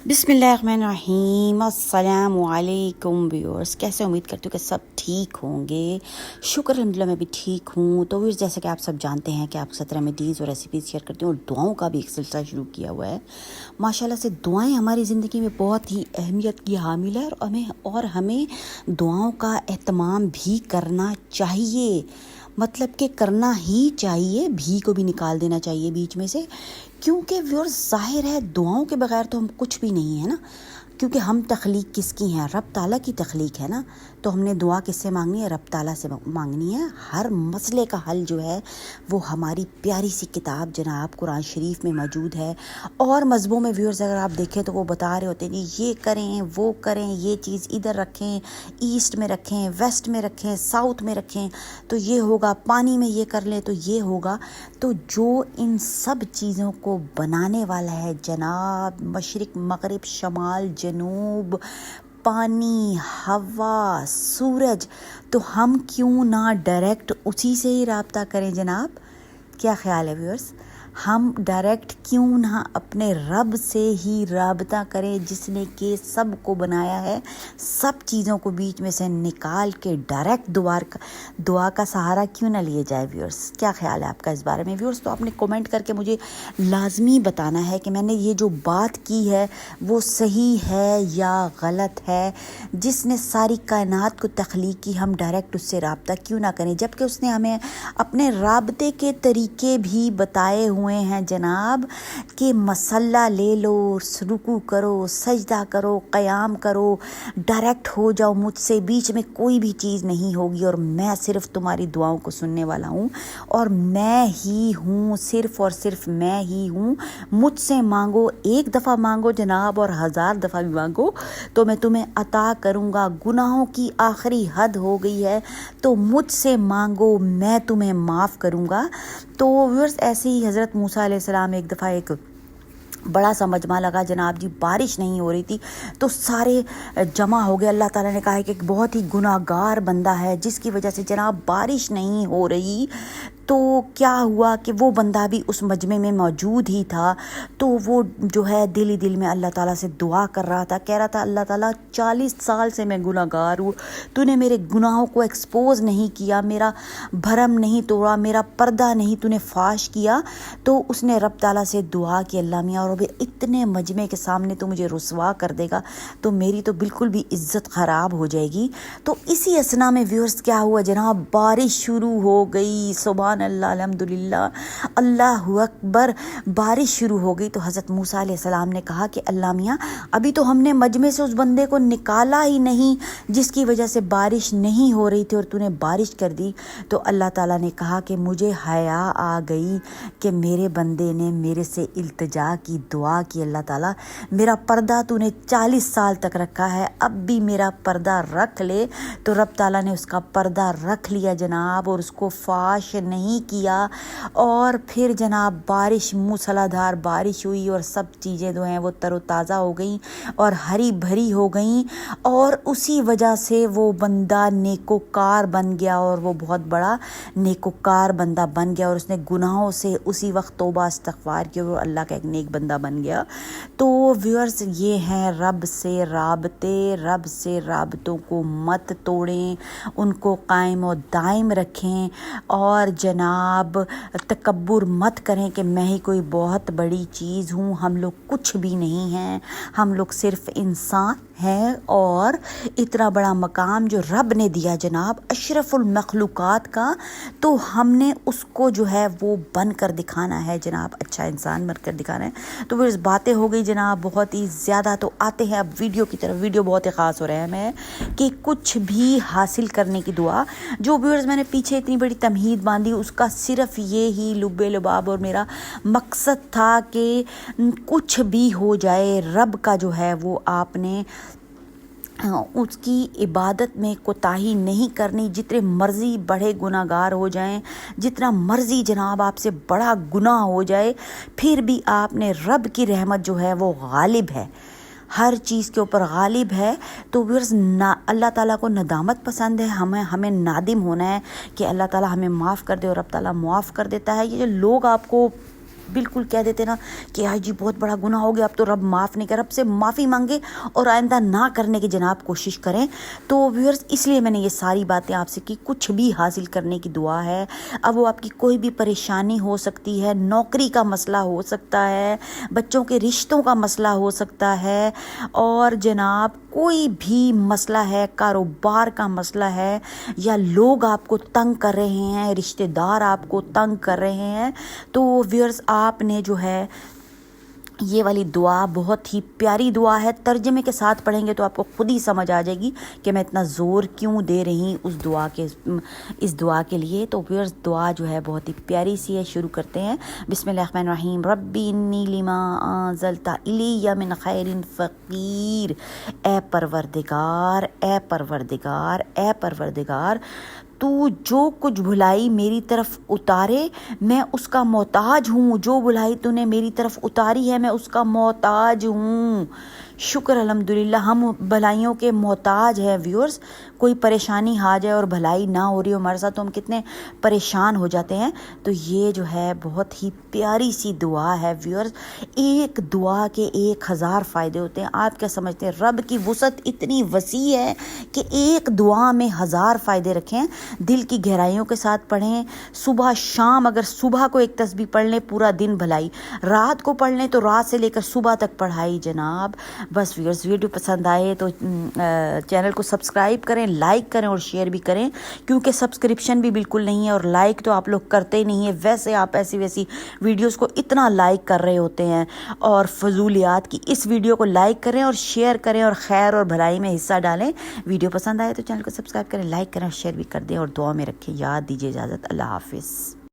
बिस्मिल्लाहिर्रहमानिर्रहीम। अस्सलाम वालेकुम व्यूअर्स, कैसे उम्मीद करती हूँ कि सब ठीक होंगे। शुक्र अल्हम्दुलिल्लाह मैं भी ठीक हूँ। तो व्यूअर्स, जैसा कि आप सब जानते हैं कि आपके साथ रेमेडीज़ और रेसिपीज़ शेयर करती हूँ और दुआओं का भी एक सिलसिला शुरू किया हुआ है। माशाल्लाह से दुआएं हमारी ज़िंदगी में बहुत ही अहमियत की हामिल है और हमें दुआओं का एहतमाम भी करना चाहिए। मतलब कि करना ही चाहिए, भी को भी निकाल देना चाहिए बीच में से, क्योंकि व्यूअर्स ज़ाहिर है दुआओं के बगैर तो हम कुछ भी नहीं है ना। क्योंकि हम तख्लीक किसकी हैं? रब ताला की तख्लीक है ना। तो हमने दुआ किससे मांगनी है? रब ताला से मांगनी है। हर मसले का हल जो है वो हमारी प्यारी सी किताब जनाब कुरान शरीफ में मौजूद है। और मज़हबों में व्यूअर्स अगर आप देखें तो वो बता रहे होते हैं जी, ये करें वो करें, ये चीज़ इधर रखें, ईस्ट में रखें, वेस्ट में रखें, साउथ में रखें तो ये होगा, पानी में ये कर लें तो ये होगा। तो जो इन सब चीज़ों को बनाने वाला है जनाब, मशरिक़ मग़रिब शमाल जनूब, पानी, हवा, सूरज, तो हम क्यों ना डायरेक्ट उसी से ही राब्ता करें जनाब। क्या ख्याल है व्यूअर्स? हम डायरेक्ट क्यों ना अपने रब से ही राब्ता करें जिसने कि सब को बनाया है। सब चीज़ों को बीच में से निकाल के डायरेक्ट दुआ का सहारा क्यों ना लिए जाए व्यूअर्स। क्या ख्याल है आपका इस बारे में व्यूअर्स? तो आपने कमेंट करके मुझे लाजमी बताना है कि मैंने ये जो बात की है वो सही है या गलत है। जिसने सारी कायनात को तख्लीक की, हम डायरेक्ट उससे राब्ता क्यों ना करें, जबकि उसने हमें अपने राब्ते के तरीके भी बताए हुए हैं जनाब कि मसल्ला ले लो, रुकू करो, सजदा करो, क़याम करो, डायरेक्ट हो जाओ मुझसे, बीच में कोई भी चीज़ नहीं होगी और मैं सिर्फ तुम्हारी दुआओं को सुनने वाला हूँ और मैं ही हूँ, सिर्फ और सिर्फ मैं ही हूँ। मुझसे मांगो, एक दफ़ा मांगो जनाब और 1000 दफ़ा भी मांगो तो मैं तुम्हें अता करूँगा। गुनाहों की आखिरी हद हो गई है तो मुझसे मांगो, मैं तुम्हें माफ़ करूँगा। तो व्यूअर्स, ऐसे ही हज़रत मूसा अलैहिस्सलाम एक दफ़ा एक बड़ा सा मजमा लगा जनाब जी, बारिश नहीं हो रही थी तो सारे जमा हो गए। अल्लाह ताला ने कहा है कि एक बहुत ही गुनाहगार बंदा है जिसकी वजह से जनाब बारिश नहीं हो रही। तो क्या हुआ कि वो बंदा भी उस मजमे में मौजूद ही था। तो वो जो है दिल ही दिल में अल्लाह ताला से दुआ कर रहा था, कह रहा था अल्लाह ताला 40 साल से मैं गुनाहगार हूँ, तूने मेरे गुनाहों को एक्सपोज नहीं किया, मेरा भरम नहीं तोड़ा, मेरा पर्दा नहीं तूने फाश किया। तो उसने रब ताला से दुआ की, अल्लाह मियाँ और इतने मजमे के सामने तो मुझे रुसवा कर देगा तो मेरी तो बिल्कुल भी इज्जत ख़राब हो जाएगी। तो इसी असना में व्यूअर्स क्या हुआ जनाब, बारिश शुरू हो गई। सुभान अल्लाह, अल्हम्दुलिल्लाह, अल्लाहु अकबर। बारिश शुरू हो गई तो हज़रत मूसा अलैहिस्सलाम ने कहा कि अल्लाह मियाँ, अभी तो हमने मजमे से उस बंदे को निकाला ही नहीं जिसकी वजह से बारिश नहीं हो रही थी और तूने बारिश कर दी। तो अल्लाह ताला ने कहा कि मुझे हया आ गई कि मेरे बंदे ने मेरे से इल्तिजा की, दुआ की, अल्लाह ताला मेरा पर्दा तूने 40 साल तक रखा है, अब भी मेरा पर्दा रख ले। तो रब ताला ने उसका पर्दा रख लिया जनाब और उसको फाश नहीं किया। और फिर जनाब बारिश, मूसलाधार बारिश हुई और सब चीज़ें जो हैं वो तरोताज़ा हो गई और हरी भरी हो गई और उसी वजह से वो बंदा नेकोकार बन गया और वो बहुत बड़ा नेकोकार बंदा बन गया और उसने गुनाहों से उसी वक्त तौबा इस्तग़फ़ार किया और अल्लाह का एक नेक बंदा बन गया। तो व्यूअर्स, ये हैं रब से राबते, रब से राबतों को मत तोड़ें, उनको कायम और दायम रखें और जनाब तकब्बुर मत करें कि मैं ही कोई बहुत बड़ी चीज़ हूँ। हम लोग कुछ भी नहीं हैं, हम लोग सिर्फ इंसान हैं और इतना बड़ा मकाम जो रब ने दिया जनाब अशरफुल मखलूक़ात का, तो हमने उसको जो है वो बन कर दिखाना है जनाब, अच्छा इंसान बन कर दिखाना है। तो वो इस बातें हो गई जनाब बहुत ही ज़्यादा। तो आते हैं अब वीडियो की तरफ। वीडियो बहुत ही ख़ास हो रहा है मैं कि कुछ भी हासिल करने की दुआ, जो व्यूअर्स मैंने पीछे इतनी बड़ी तमहीद बांधी उसका सिर्फ ये ही लुब्बे लुबाब और मेरा मकसद था कि कुछ भी हो जाए रब का जो है वो आपने उसकी इबादत में कोताही नहीं करनी। जितने मर्ज़ी बड़े गुनाहगार हो जाएं, जितना मर्ज़ी जनाब आपसे बड़ा गुनाह हो जाए, फिर भी आपने रब की रहमत जो है वो गालिब है, हर चीज़ के ऊपर गालिब है। तो व्यूअर्स, अल्लाह ताला को नदामत पसंद है, हमें नादिम होना है कि अल्लाह ताला हमें माफ़ कर दे और रब ताला माफ़ कर देता है। ये जो लोग आपको بالکل کہہ دیتے نا کہ آج جی بہت بڑا گناہ ہو گیا، اب تو رب معاف نہیں کر، رب سے معافی مانگے اور آئندہ نہ کرنے کی جناب کوشش کریں۔ تو ویورز اس لیے میں نے یہ ساری باتیں آپ سے کی، کچھ بھی حاصل کرنے کی دعا ہے، اب وہ آپ کی کوئی بھی پریشانی ہو سکتی ہے، نوکری کا مسئلہ ہو سکتا ہے، بچوں کے رشتوں کا مسئلہ ہو سکتا ہے، اور جناب کوئی بھی مسئلہ ہے، کاروبار کا مسئلہ ہے، یا لوگ آپ کو تنگ کر رہے ہیں، رشتہ دار آپ کو تنگ کر رہے ہیں، تو ویورز آپ نے جو ہے یہ والی دعا بہت ہی پیاری دعا ہے، ترجمے کے ساتھ پڑھیں گے تو آپ کو خود ہی سمجھ آ جائے گی کہ میں اتنا زور کیوں دے رہی اس دعا کے لیے۔ تو ویورز دعا جو ہے بہت ہی پیاری سی ہے، شروع کرتے ہیں۔ بسم اللہ الرحمن الرحیم۔ ربی انی لما انزلت الی من خیر فقیر، اے پروردگار، اے پروردگار، اے پروردگار، تو جو کچھ بھلائی میری طرف اتارے میں اس کا محتاج ہوں، جو بھلائی تو نے میری طرف اتاری ہے میں اس کا محتاج ہوں۔ شکر الحمدللہ، ہم بھلائیوں کے محتاج ہیں ویورز۔ کوئی پریشانی آ جائے اور بھلائی نہ ہو رہی ہو ہمارے ساتھ تو ہم کتنے پریشان ہو جاتے ہیں۔ تو یہ جو ہے بہت ہی پیاری سی دعا ہے ویورز۔ ایک دعا کے 1000 فائدے ہوتے ہیں۔ آپ کیا سمجھتے ہیں رب کی وسعت اتنی وسیع ہے کہ ایک دعا میں 1000 فائدے رکھیں۔ دل کی گہرائیوں کے ساتھ پڑھیں، صبح شام، اگر صبح کو ایک تسبیح پڑھ لیں پورا دن بھلائی، رات کو پڑھ لیں تو رات سے لے کر صبح تک پڑھائی جناب۔ بس ویورز ویڈیو پسند آئے تو چینل کو سبسکرائب کریں، لائک کریں اور شیئر بھی کریں، کیونکہ سبسکرپشن بھی بالکل نہیں ہے اور لائک تو آپ لوگ کرتے ہی نہیں ہیں، ویسے آپ ایسی ویسی ویڈیوز کو اتنا لائک کر رہے ہوتے ہیں، اور فضولیات کی اس ویڈیو کو لائک کریں اور شیئر کریں اور خیر اور بھلائی میں حصہ ڈالیں۔ ویڈیو پسند آئے تو چینل کو سبسکرائب کریں، لائک کریں اور شیئر بھی کر دیں، اور دعا میں رکھیں۔ یاد دیجیے اجازت، اللہ حافظ۔